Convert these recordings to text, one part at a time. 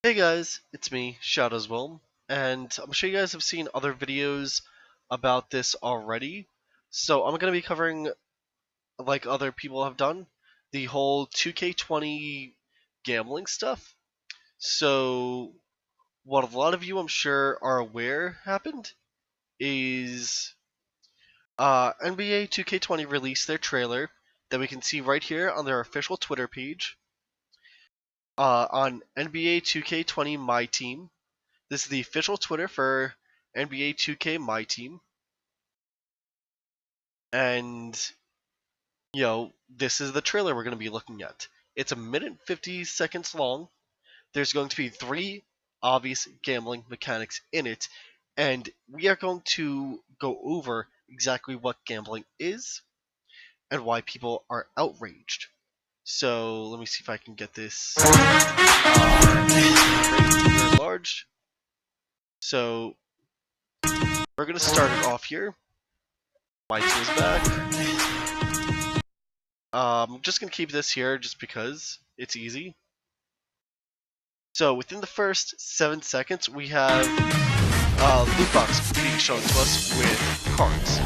Hey guys, it's me, Shadowswilm, and I'm sure you guys have seen other videos about this already. So I'm going to be covering, like other people have done, the whole 2K20 gambling stuff. So what a lot of you I'm sure are aware happened is NBA 2K20 released their trailer that we can see right here on their official Twitter page on NBA 2K20 My Team. This is the official Twitter for NBA 2K My Team. And, this is the trailer we're going to be looking at. It's a minute and 50 seconds long. There's going to be 3 obvious gambling mechanics in it. And we are going to go over exactly what gambling is and why people are outraged. So let me see if I can get this large. So we're going to start it off here. My team is back. I'm just going to keep this here just because it's easy. So within the first 7 seconds, we have loot box being shown to us with cards.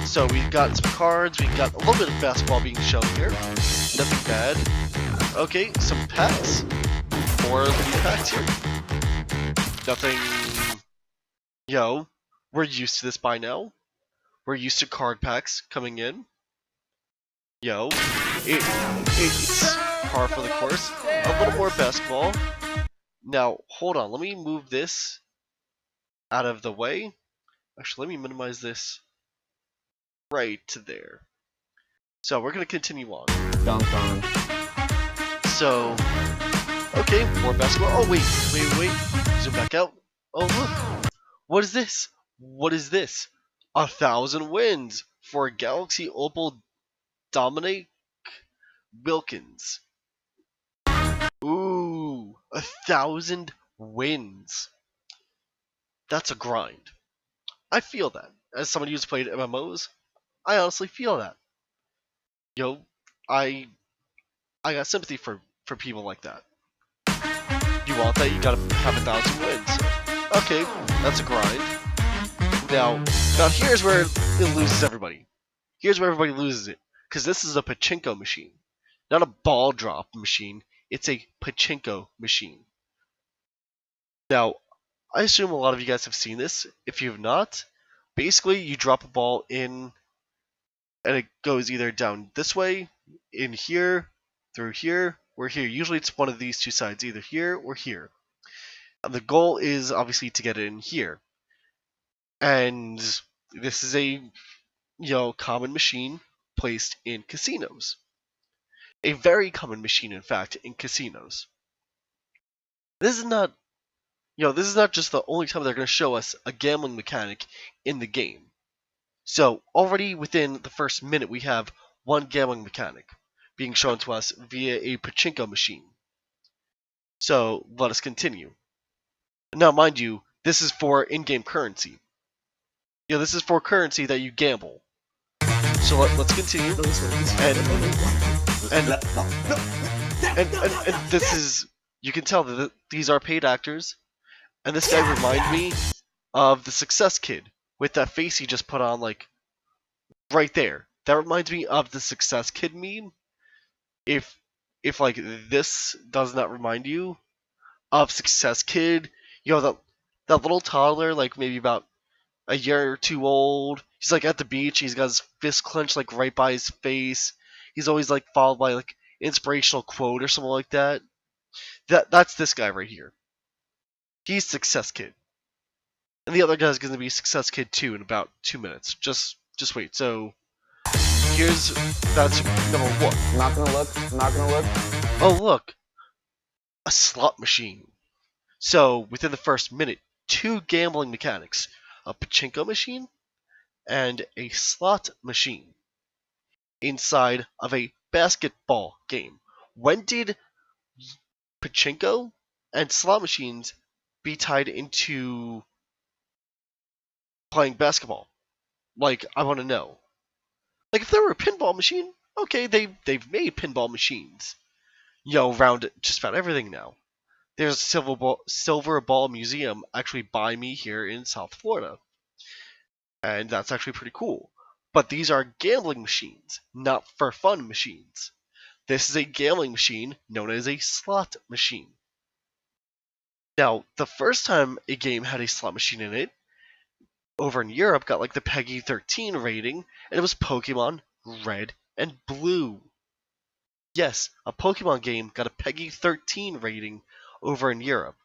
So we've got some cards, we've got a little bit of basketball being shown here. Nothing bad. Okay, some packs. More loot packs here. Nothing. We're used to this by now. We're used to card packs coming in. It's par for the course. A little more basketball. Now, hold on. Let me move this out of the way. Actually, let me minimize this right to there. So we're going to continue on. Dunk on. So, okay, more basketball. Oh, wait. Zoom back out. Oh, look. What is this? What is this? 1,000 wins for Galaxy Opal Dominic Wilkins. Ooh, 1,000 wins. That's a grind. I feel that. As somebody who's played MMOs, I honestly feel that. I got sympathy for people like that. You want that, you gotta have 1,000 wins. Okay, that's a grind. Now here's where it loses everybody. Here's where everybody loses it. Because this is a pachinko machine. Not a ball drop machine. It's a pachinko machine. Now, I assume a lot of you guys have seen this. If you have not, basically you drop a ball in and it goes either down this way, in here, through here, or here. Usually it's one of these two sides, either here or here. And the goal is obviously to get it in here. And this is a common machine placed in casinos. A very common machine, in fact, in casinos. This is not just the only time they're going to show us a gambling mechanic in the game. So already within the first minute, we have one gambling mechanic being shown to us via a pachinko machine. So let us continue. Now, mind you, this is for in-game currency. This is for currency that you gamble. So let's continue. And this is, you can tell that these are paid actors. And this guy reminds me of the Success Kid with that face he just put on, like, right there. That reminds me of the Success Kid meme. If like this does not remind you of Success Kid, that little toddler, like maybe about a year or two old. He's like at the beach. He's got his fist clenched like right by his face. He's always like followed by like inspirational quote or something like that. That's this guy right here. He's Success Kid. And the other guy's gonna be Success Kid 2 in about 2 minutes. Just wait. So that's number 1. I'm not gonna look. Oh look, a slot machine. So within the first minute, 2 gambling mechanics: a pachinko machine and a slot machine inside of a basketball game. When did pachinko and slot machines be tied into playing basketball? Like, I want to know. Like, if there were a pinball machine, okay, they've made pinball machines. around just about everything now. There's a Silver Ball Museum actually by me here in South Florida, and that's actually pretty cool. But these are gambling machines, not for fun machines. This is a gambling machine known as a slot machine. Now, the first time a game had a slot machine in it, over in Europe, got like the PEGI 13 rating, and it was Pokemon Red and Blue. Yes, a Pokemon game got a PEGI 13 rating over in Europe,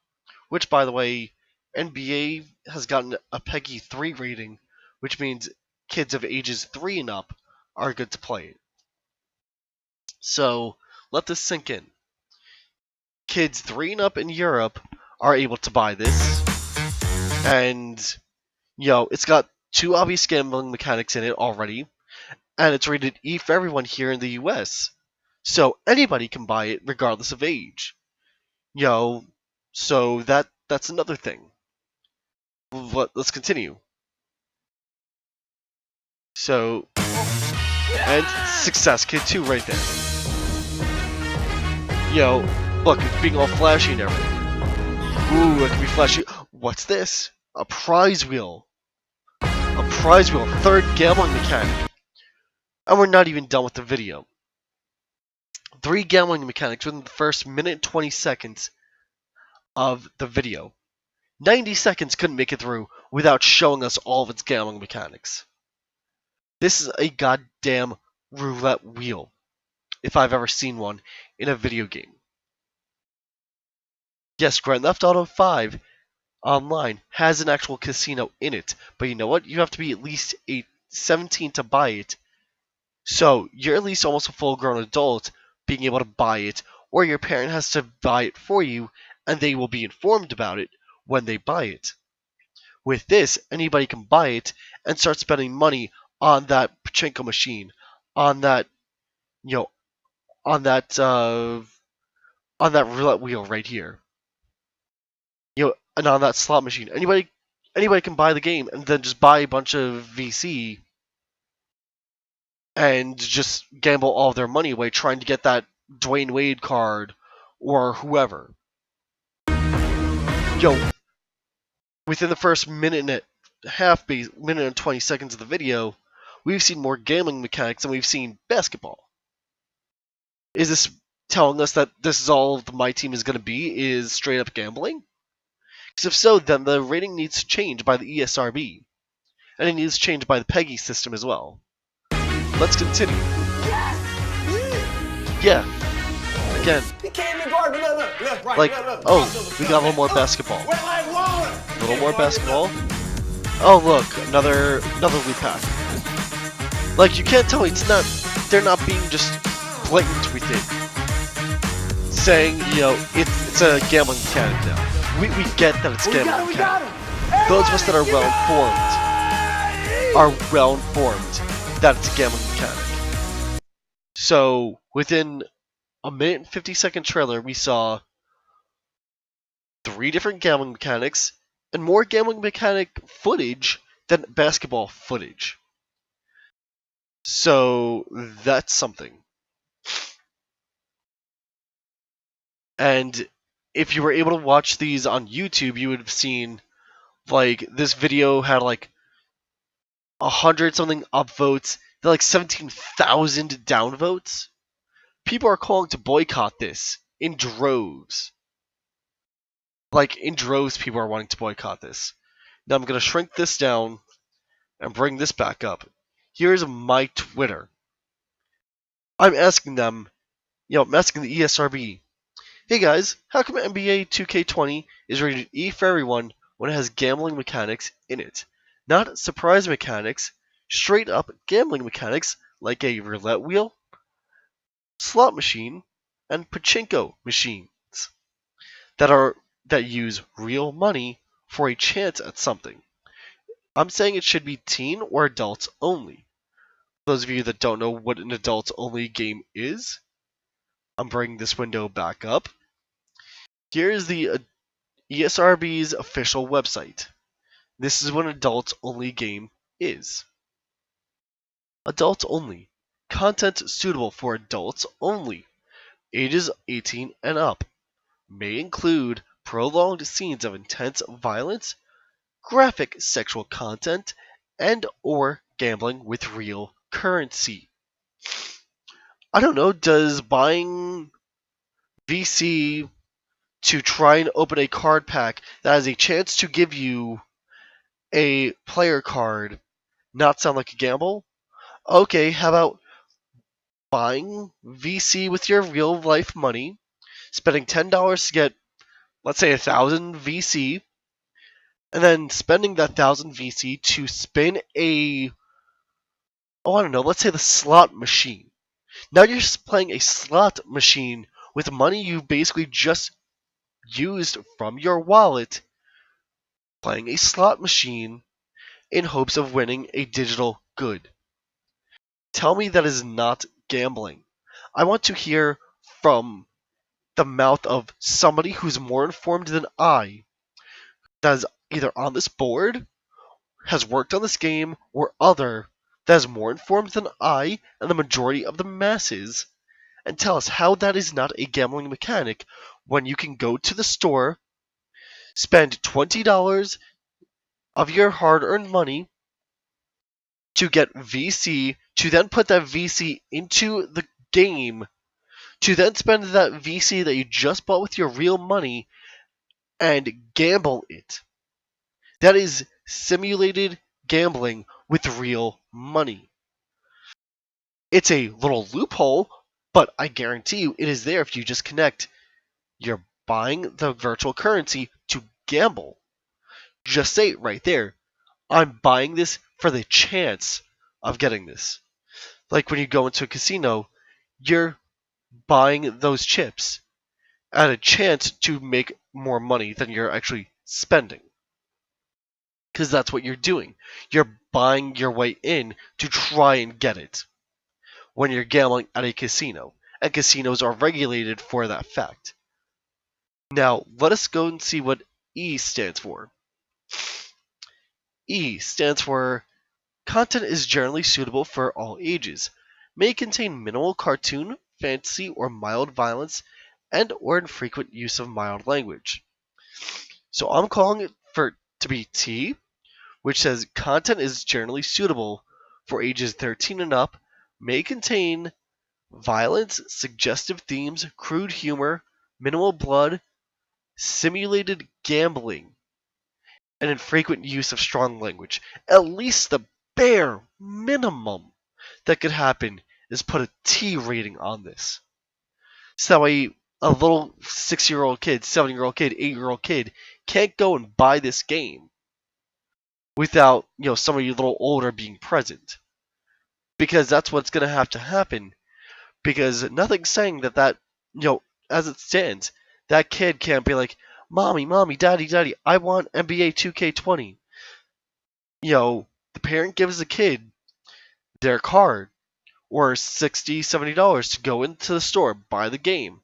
which, by the way, NBA has gotten a PEGI 3 rating, which means kids of ages 3 and up are good to play it. So, let this sink in. Kids 3 and up in Europe are able to buy this, and, it's got 2 obvious gambling mechanics in it already, and it's rated E for everyone here in the US. So anybody can buy it regardless of age. So that's another thing. Let's continue. So, and Success Kid 2 right there. Look, it's being all flashy and everything. Ooh, it can be flashy. What's this? A prize wheel. A prize wheel, third gambling mechanic. And we're not even done with the video. 3 gambling mechanics within the first minute and 20 seconds of the video. 90 seconds couldn't make it through without showing us all of its gambling mechanics. This is a goddamn roulette wheel, if I've ever seen one in a video game. Yes, Grand Theft Auto 5 online has an actual casino in it, but you know what? You have to be at least 17 to buy it. So you're at least almost a full-grown adult being able to buy it, or your parent has to buy it for you, and they will be informed about it when they buy it. With this, anybody can buy it and start spending money on that pachinko machine, on that, on that roulette wheel right here, and on that slot machine. Anybody can buy the game and then just buy a bunch of VC and just gamble all of their money away trying to get that Dwayne Wade card or whoever. Within the first minute and 20 seconds of the video, we've seen more gambling mechanics than we've seen basketball. Is this telling us that this is all my team is going to be, is straight up gambling? Because if so, then the rating needs to change by the ESRB. And it needs to change by the PEGI system as well. Let's continue. Yeah. Again. Oh, we got a little more basketball. A little more basketball. Oh look, another loot pack. Like, you can't tell me they're not being just blatant with it. Saying, it's a gambling mechanic now. We get that it's gambling mechanic. Those of us that are well informed that it's a gambling mechanic. So, within a minute and 50-second trailer, we saw 3 different gambling mechanics and more gambling mechanic footage than basketball footage. So that's something. And if you were able to watch these on YouTube, you would have seen, like, this video had like 100-something upvotes, like 17,000 downvotes. People are calling to boycott this in droves. Like, in droves, people are wanting to boycott this. Now I'm going to shrink this down and bring this back up. Here's my Twitter. I'm asking them, I'm asking the ESRB, hey guys, how come NBA 2K20 is rated E for everyone when it has gambling mechanics in it? Not surprise mechanics, straight up gambling mechanics like a roulette wheel, slot machine, and pachinko machines that use real money for a chance at something. I'm saying it should be teen or adults only. For those of you that don't know what an adults only game is, I'm bringing this window back up. Here's the ESRB's official website. This is what an adults only game is. Adults only. Content suitable for adults only. ages 18 and up, may include prolonged scenes of intense violence, graphic sexual content, and or gambling with real currency. I don't know, does buying VC to try and open a card pack that has a chance to give you a player card not sound like a gamble? Okay, how about buying VC with your real life money, spending $10 to get, let's say, 1,000 VC, and then spending that 1,000 VC to spin I don't know, let's say the slot machine. Now you're just playing a slot machine with money you basically just used from your wallet, playing a slot machine in hopes of winning a digital good. Tell me that is not gambling. I want to hear from the mouth of somebody who's more informed than I, that is either on this board, has worked on this game, or other, that is more informed than I and the majority of the masses, and tell us how that is not a gambling mechanic when you can go to the store, spend $20 of your hard earned money to get VC, to then put that VC into the game, to then spend that VC that you just bought with your real money and gamble it. That is simulated gambling with real money. It's a little loophole, but I guarantee you it is there if you just connect. You're buying the virtual currency to gamble. Just say it right there. I'm buying this for the chance of getting this. Like when you go into a casino, you're buying those chips at a chance to make more money than you're actually spending. Because that's what you're doing. You're buying your way in to try and get it when you're gambling at a casino. And casinos are regulated for that fact. Now, let us go and see what E stands for. E stands for content is generally suitable for all ages, may contain minimal cartoon, fantasy, or mild violence, and or infrequent use of mild language. So I'm calling it for to be T, which says content is generally suitable for ages 13 and up, may contain violence, suggestive themes, crude humor, minimal blood, simulated gambling, and infrequent use of strong language. At least the bare minimum that could happen is put a T rating on this. So that way a little 6-year-old kid, 7-year-old kid, 8-year-old kid can't go and buy this game without, somebody a little older being present. Because that's what's going to have to happen. Because nothing's saying that, as it stands, that kid can't be like, Mommy, Mommy, Daddy, Daddy, I want NBA 2K20. The parent gives the kid their card or $60, $70 to go into the store, buy the game.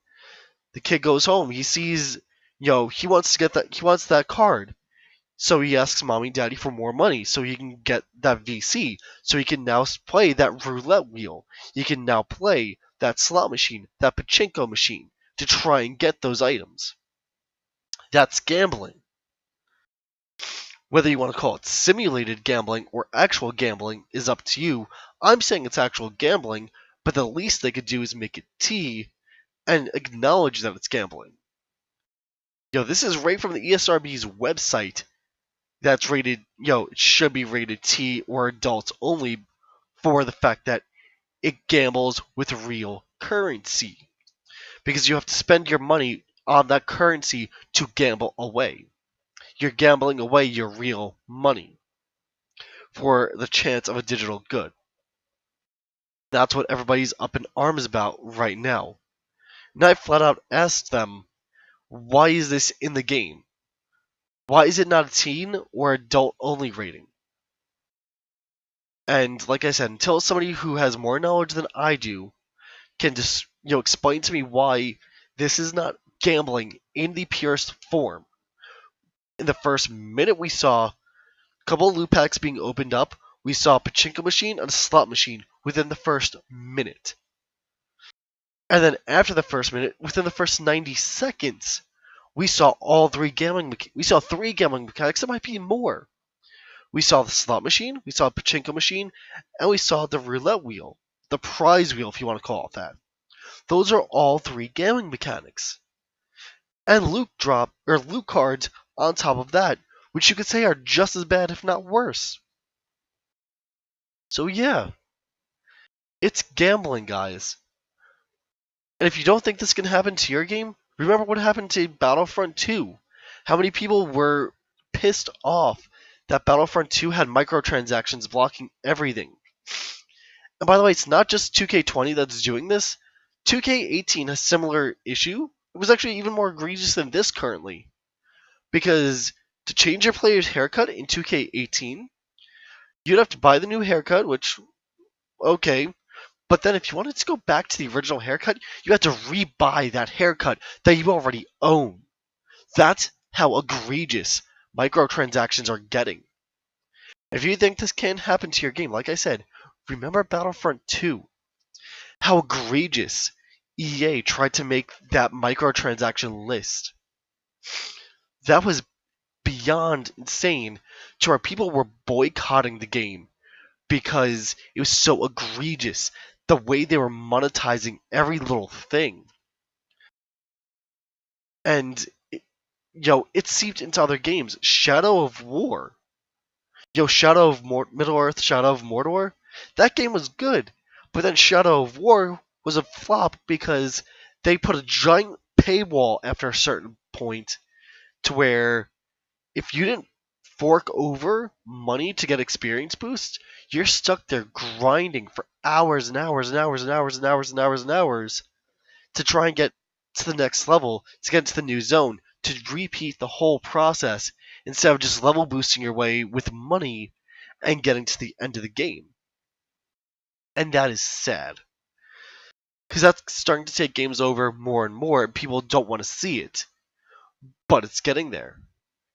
The kid goes home, he sees, he wants that card. So he asks mommy, daddy for more money so he can get that VC. So he can now play that roulette wheel. He can now play that slot machine, that pachinko machine to try and get those items. That's gambling. Whether you want to call it simulated gambling or actual gambling is up to you. I'm saying it's actual gambling, but the least they could do is make it T and acknowledge that it's gambling. This is right from the ESRB's website. That's rated, it should be rated T or adults only for the fact that it gambles with real currency. Because you have to spend your money on that currency to gamble away. You're gambling away your real money for the chance of a digital good. That's what everybody's up in arms about right now. And I flat out asked them, why is this in the game? Why is it not a teen or adult only rating? And like I said, until somebody who has more knowledge than I do can just explain to me why this is not gambling in the purest form. In the first minute we saw a couple of loot packs being opened up. We saw a pachinko machine and a slot machine within the first minute. And then after the first minute, within the first 90 seconds, we saw three gambling mechanics. There might be more. We saw the slot machine, we saw the pachinko machine, and we saw the roulette wheel, the prize wheel, if you want to call it that. Those are all three gambling mechanics. And loot cards on top of that, which you could say are just as bad, if not worse. So yeah, it's gambling, guys. And if you don't think this can happen to your game, remember what happened to Battlefront 2. How many people were pissed off that Battlefront 2 had microtransactions blocking everything. And by the way, it's not just 2K20 that's doing this. 2K18 has a similar issue. It was actually even more egregious than this currently. Because to change your player's haircut in 2K18, you'd have to buy the new haircut, which, okay. But then if you wanted to go back to the original haircut, you had to rebuy that haircut that you already own. That's how egregious microtransactions are getting. If you think this can happen to your game, like I said, remember Battlefront 2. How egregious EA tried to make that microtransaction list. That was beyond insane to where people were boycotting the game because it was so egregious the way they were monetizing every little thing. And it seeped into other games. Shadow of War. Middle-earth, Shadow of Mordor. That game was good, but then Shadow of War was a flop because they put a giant paywall after a certain point to where if you didn't fork over money to get experience boosts, you're stuck there grinding for hours and hours and hours and hours and hours and hours and hours to try and get to the next level, to get into the new zone, to repeat the whole process instead of just level boosting your way with money and getting to the end of the game. And that is sad. Because that's starting to take games over more and more, and people don't want to see it. But it's getting there.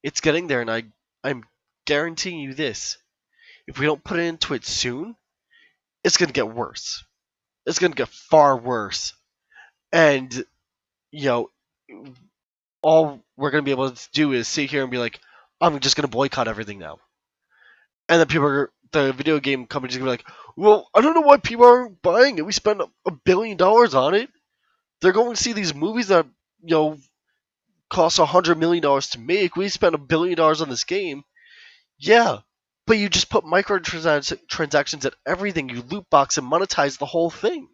It's getting there, and I'm guaranteeing you this. If we don't put it into it soon, it's going to get worse. It's going to get far worse. And, all we're going to be able to do is sit here and be like, I'm just going to boycott everything now. And then the video game companies are going to be like, well, I don't know why people aren't buying it. We spent $1 billion on it. They're going to see these movies that, cost $100 million to make. We spent $1 billion on this game. Yeah, but you just put microtransactions at everything. You loot box and monetize the whole thing.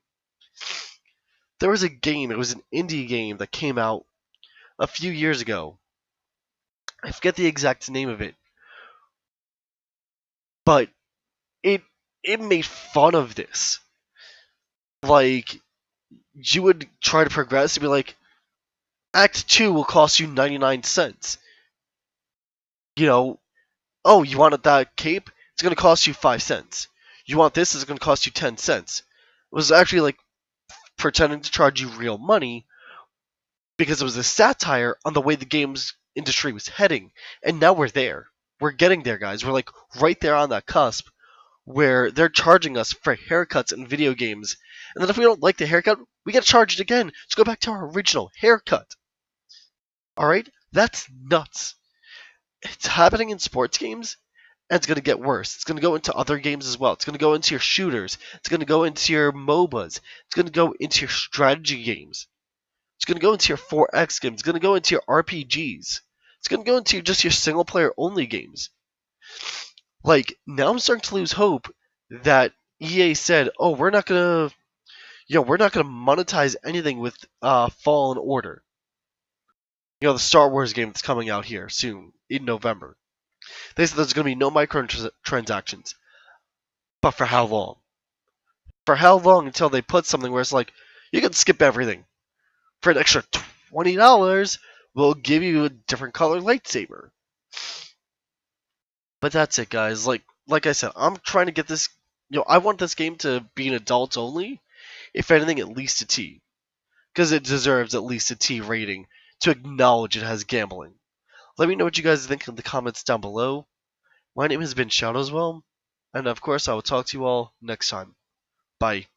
There was a game, it was an indie game that came out a few years ago. I forget the exact name of it. But it made fun of this. Like, you would try to progress and be like, Act 2 will cost you 99 cents. Oh, you wanted that cape? It's going to cost you 5 cents. You want this? It's going to cost you 10 cents. It was actually like pretending to charge you real money because it was a satire on the way the games industry was heading. And now we're there. We're getting there, guys. We're like right there on that cusp where they're charging us for haircuts in video games. And then if we don't like the haircut, we get charged again to go back to our original haircut. Alright? That's nuts. It's happening in sports games, and it's going to get worse. It's going to go into other games as well. It's going to go into your shooters. It's going to go into your MOBAs. It's going to go into your strategy games. It's going to go into your 4X games. It's going to go into your RPGs. It's going to go into just your single-player only games. Like, now I'm starting to lose hope that EA said, oh, we're not going to monetize anything with Fallen Order. The Star Wars game that's coming out here soon, in November. They said there's going to be no microtransactions. But for how long? For how long until they put something where it's like, you can skip everything. For an extra $20, we'll give you a different color lightsaber. But that's it, guys. Like I said, I'm trying to get this... I want this game to be an adults only. If anything, at least a T. Because it deserves at least a T rating to acknowledge it has gambling. Let me know what you guys think in the comments down below. My name has been Shadowswell, and of course I will talk to you all next time. Bye.